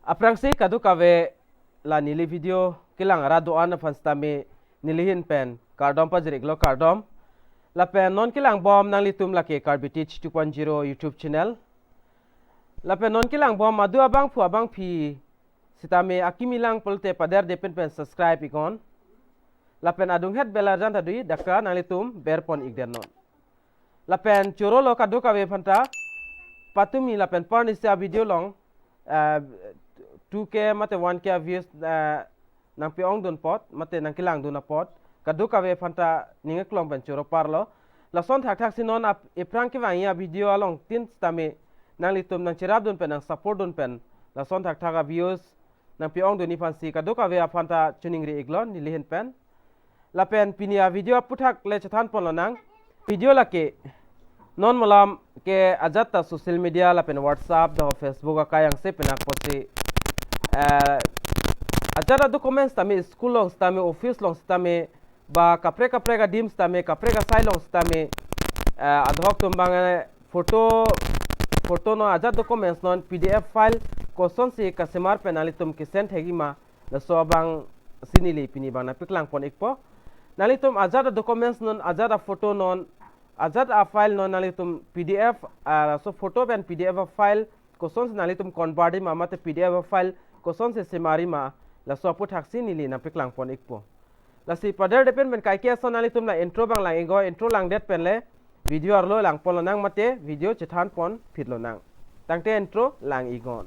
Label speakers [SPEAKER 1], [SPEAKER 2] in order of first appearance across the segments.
[SPEAKER 1] Aprang si kadu kawe la nili video kilang raduan na fanstami nilihin pen Kardom pa jirik lo Kardom la pen non kilang bom nang litum laki Karbi Teach 2.0 YouTube channel la pen non kilang bom adu abang pu abang pi sitame akimilang polte pader depen pen subscribe ikon la pen adung het belarjan tadui dakka nang litum berpon igden non la pen choro lo kadu kawe phanta patumi la pen parnisia video long 2K mate 1K views nang piong dun pot mate nang kilang dun pot kadu kawe phanta ninga klong pen choro parlo la son thak thak sinon ap iprang ki wang ya video along tin stame nang litum nang chirap dun pen nang support dun pen la son thak thak views nang piong dun ni fansi kadu kawe phanta chuning ri iglon ni lihin pen la pen pinia video puthak le chathan pon nang video lake non malam ke ajata social media la pen WhatsApp da Facebook ka yang se penak posi ajata documents tame school long tame office long tame ba kapre ka dim tame kapre ka sai long tame adhok tumbang photo no ajat documents non PDF file koson si kasemar penali tum ki send hegima la so bang sinili pini bang na piklang pon ikpo nalitum ajata documents non ajata photo non ajat a file non nalitum PDF so photo pen PDF file koson nalitum converti ma mate PDF file koson se semari ma la so put haksi nili na piklang pon ikpo la si pader depen ben kai ke so nalitum na intro bang lang ingo intro lang det pen le video arlo lang pon nang mate video chethan pon phitlo nang tangte intro lang igon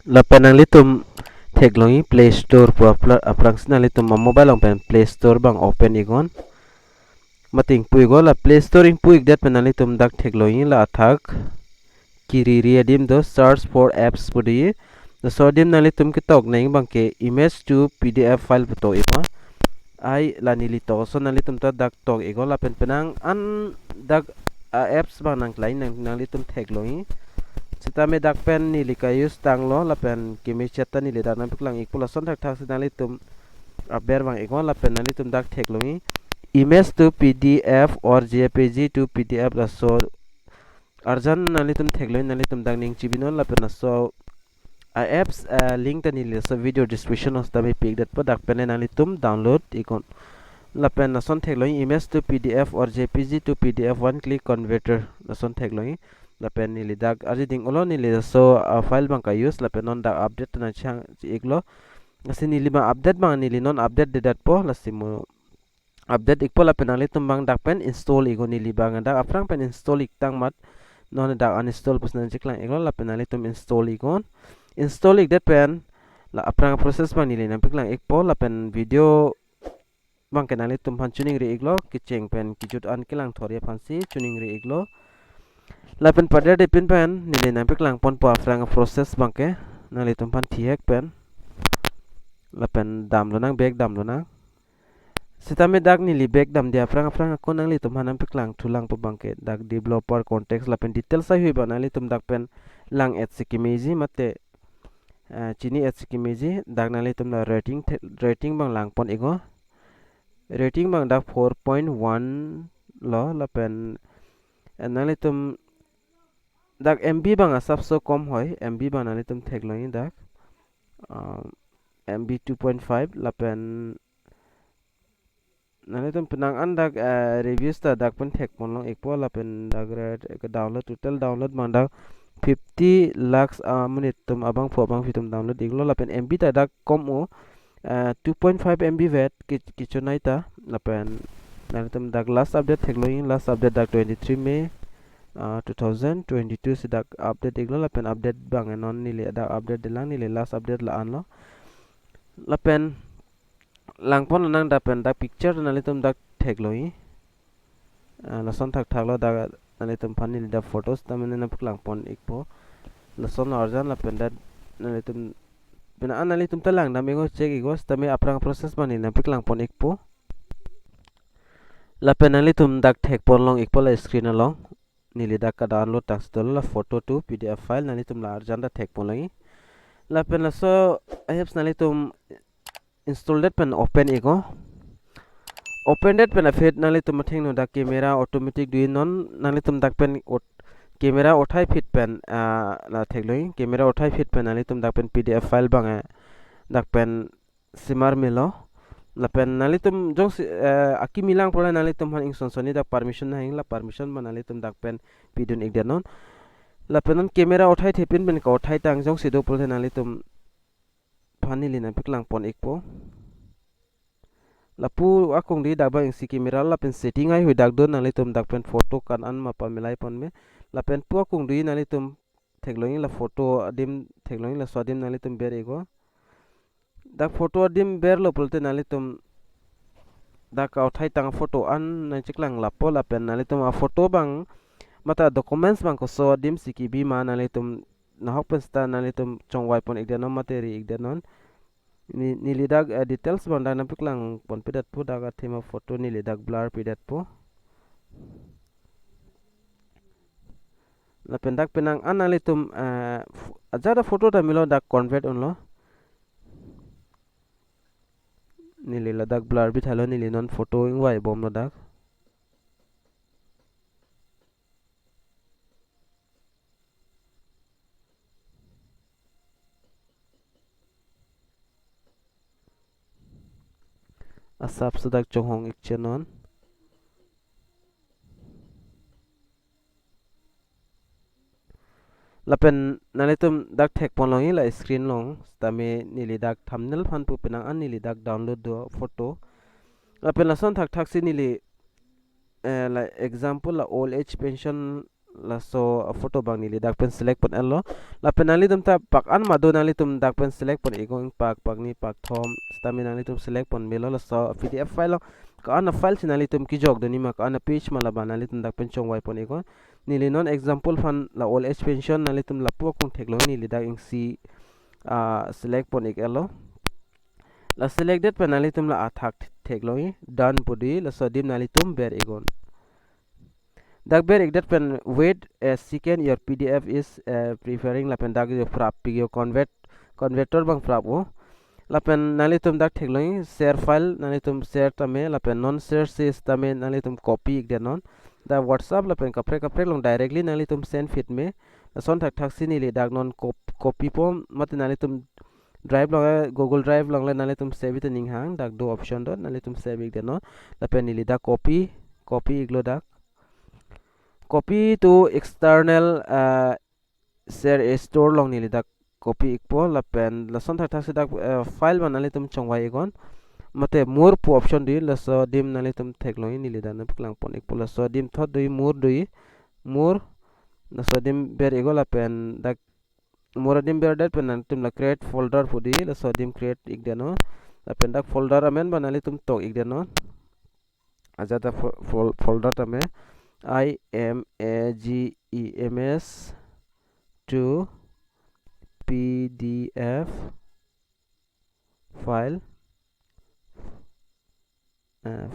[SPEAKER 1] lapan ang litum teklongi Play Store po aprang sina litum mobile ang pen Play Store bang open igon mating puigo la Play Store ing puig det pen litum dak teklongi la athak kiriri adim do search for apps pudi the sodim na litum kitok na bang ke image to PDF file puto ipa ai la nilito so na litum ta dak tok igo la pen penang an dak apps bang nang lain nang litum teklongi sitame dak pen ni likayus tanglo la pen kimi chata ni lidan nam piklang ikpula son thak thak sinali tum aber bang ikon la pen nali tum dak theklongi image to PDF or JPG to PDF la so arjan nali tum thekloi nali tum dak ning chibinon la pen so apps link ta ni le so video description os tame pig dat pa dak pen nali tum download ikon la pen na son thekloi image to PDF or JPG to PDF one click converter la son thekloi la pen ni lidak arjiding ulo ni le so file bang ka use la pen non da update na chang iglo asini lima update bang ni non update de dat po la simu update ikpo la pen ali tumbang dak pen install igo ni libang da aprang pen install iktang mat non da uninstall pusna jiklang iglo la pen ali tum install igon install ik det pen la aprang process bang ni le nampiklang ikpo la pen video bang kenali tum han tuning ri iglo kicheng pen kijut an kilang thori phansi tuning ri iglo lapen pada depin pen nilai nampi kelang pon po afrang proses bangke nali tumpan tiek pen lapen dam lonang bag dam lonang sitame dak nili bag dam dia afrang aku nali tumpan nampi kelang tulang po bangke dak developer context lapen detail sa hui nali tum dak pen lang et sikimezi mate chini et sikimezi dak nali tum na rating bang lang pon ego rating bang dak 4.1 lo lapen nali tum dak MB bang asap so kom hoy MB bang nali tum thekloi dak MB 2.5 lapen nali tum penang an dak reviews ta dak pun thek pon long ekpo lapen dak download total download mang dak 50 lakhs minute tum abang pho bang fitum download iglo lapen MB ta dak kom o 2.5 MB vet kichunai ta lapen nali tum dak last update thekloi last update dak 23 May 2022 sidak update iglo lapen update bang non nile ada update dilang nile last update la an lo lapen langpon nang dapen dak picture nali tum dak thekloi lason thak thaklo dak nali tum panil da photos tamene na langpon ikpo lason arjan lapen dat nali tum bina an nali tum talang namego check igos tame aprang process mani na langpon ikpo lapen nali tum dak thek pon long ikpo la screen along nili dak ka download tak stol la photo to pdf file nali tum la arjan da thek polai la pen la so apps nali tum install that pen open ego open that pen afet nali tum thing no dak camera automatic do non nali tum dak pen camera othai fit pen la thek loi camera othai fit pen nali tum dak pen pdf file bang dak pen simar milo la pen nali tum jong aki milang pola nali tum han ing sonsoni dak permission na la permission ban nali tum dak pen pidun ik denon la pen non camera othai thepin pen ka othai tang jong sido pola nali tum phani lina piklang pon ikpo la pu akong di dak ba ing si camera la pen setting ai hui dak don nali tum dak pen photo kan an ma pa milai pon me la pen pu akong di nali tum thekloi la photo adim thekloi la swadim nali tum ber ego dak photo adim ber lo polte nali tum dak ka othai tang photo an na chiklang la po la pen nali tum a photo bang mata documents bang ko so adim sikibi ma nali tum na hok pen sta nali tum chongwai pon ik denon materi ik denon ni lidak details bang dana piklang pon pidat pu daga thema photo ni lidak blur pidat pu la pendak penang anali tum ajada photo da milo dak convert on lo nili ladak blur bit halo nili non photo ingwai bom no dak asap sudak chonghong ik chenon lapen nalitum dak thek pon longi la screen long tame nili dak thumbnail phan pu penang an nili dak download do photo lapen lason thak thak si nili la example la old age pension la so photo bang nili dak pen select pon allo lapen nalitum ta pak an ma do nalitum dak pen select pon igong pak ni pak thom tame nalitum select pon melo la so pdf file ka an file sinalitum ki jog do ni ma ka an page ma la ba nalitum dak pen chong wai pon igong nili non example fan la old age pension nalitum la pu kong theklo nili dak ing si select pon ik allo la selected pen nalitum la athak theklo done pudi la so dim nalitum ber igon dak ber ik dat pen wait a second your pdf is preferring la pen dak yo prap yo converter bang prap o la pen nalitum dak theklo share file nalitum share tame la pen non share sis tame nalitum copy ik denon da whatsapp la pen kapre long directly nalitum send fit me son thak thak sini le dak non copy pom mat nalitum drive long google drive long le nalitum save it ning hang dak do option dot nalitum save ik denon la pen nili dak copy iglo dak copy to external share store long nili dak copy ikpo la pen la son thak thak si dak file ban nalitum chongwai igon mate more pu option di la so dim nalitum theklo ni li dan piklang pon ik pula so dim thot dui more na so dim ber ego la pen dak more dim ber dat pen nalitum la create folder pu di la so dim create ik deno la pen dak folder amen ban nalitum tok ik deno ajata folder tame imagems to pdf file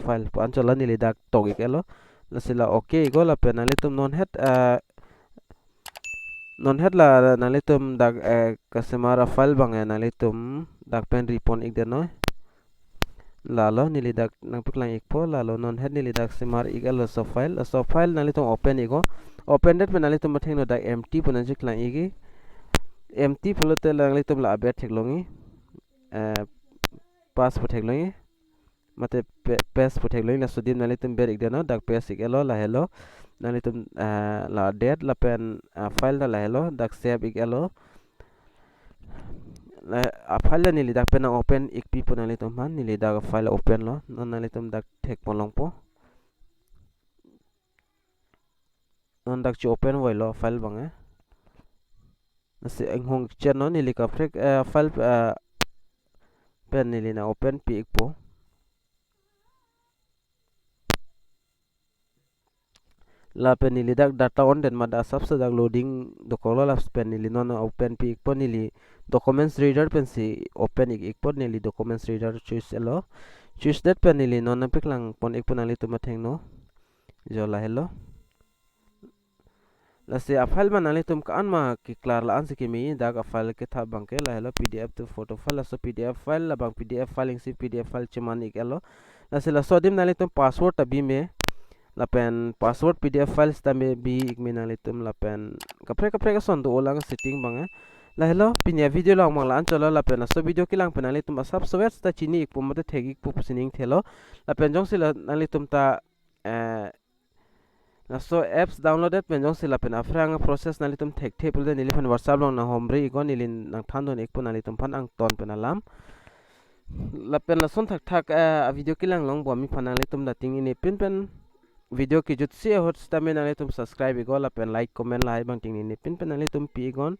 [SPEAKER 1] file po anchola nili dak togik elo la sila okay go la pen nalitum non het la nalitum dak kasemara file bang nalitum dak pen ripon ik deno lalo nili dak nang piklang ikpo lalo non het nili dak semar ik elo so file nalitum open igo open det pen nalitum matheng no dak empty pon jiklang igi empty polote nalitum la abet theklongi pass po theklongi mate paste po thekloi la sudim nalitum ber ik deno dak paste ik elo la hello nalitum la dead la pen file la hello dak save ik elo la file nili dak pen open ik pi po nalitum man nili dak file open lo non nalitum dak thek polong po non dak chi open wai lo file bang nasi enghong chen no nili ka frek file pen nili na open pi ik po la pen nili dak data on den mada subse dak loading dokola la pen nili non open pi ikpo nili documents reader pen si open ikpo nili documents reader choose elo choose that pen nili non piklang pon ikpo nali tu matheng no jola hello la se a file man ali tum ka an ma ki klar la an se ki mi da ka file ke tha bang ke la hello pdf to photo file la so pdf file la bang pdf filing si pdf file chiman ik elo la se la so dim na ali tum password ta bi me la pen password pdf files ta me bi ik me na ali tum la pen ka pre ka son do olang setting bang la hello pinya video lang mang la an cholo la pen so video ki lang pen ali tum asap software sta chini ik pum mate thegi pu sining thelo la pen jong si la ali tum ta na so apps downloaded pen jong sila pen afrang process na litum tek table den niliphan whatsapp long na hombre igon nilin nang thandon ek pun nalitum phan ang ton pen alam la pen la son thak thak a video kilang long bo mi phan nalitum da ting ini pen video ki jut se hot stamen nalitum subscribe igo la pen like comment la bang ting ini pen nalitum pi igon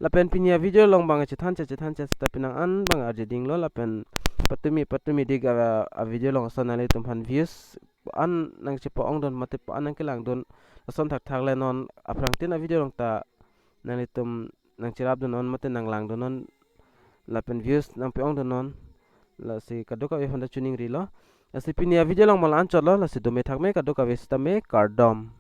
[SPEAKER 1] la pen pinya video long bang che than che sta pen an bang arje ding lo la pen patumi dig a video long son nalitum phan views an nang che ong don mate pa nang kelang don son thak thak le non aprang tin a video long ta nang litum nang chirap don non mate nang lang don non la pen views nang pe ong don non la si kadoka we fanda tuning ri lo la si pinia video long mal an cholo la si do me thak me kadoka we sta me kardom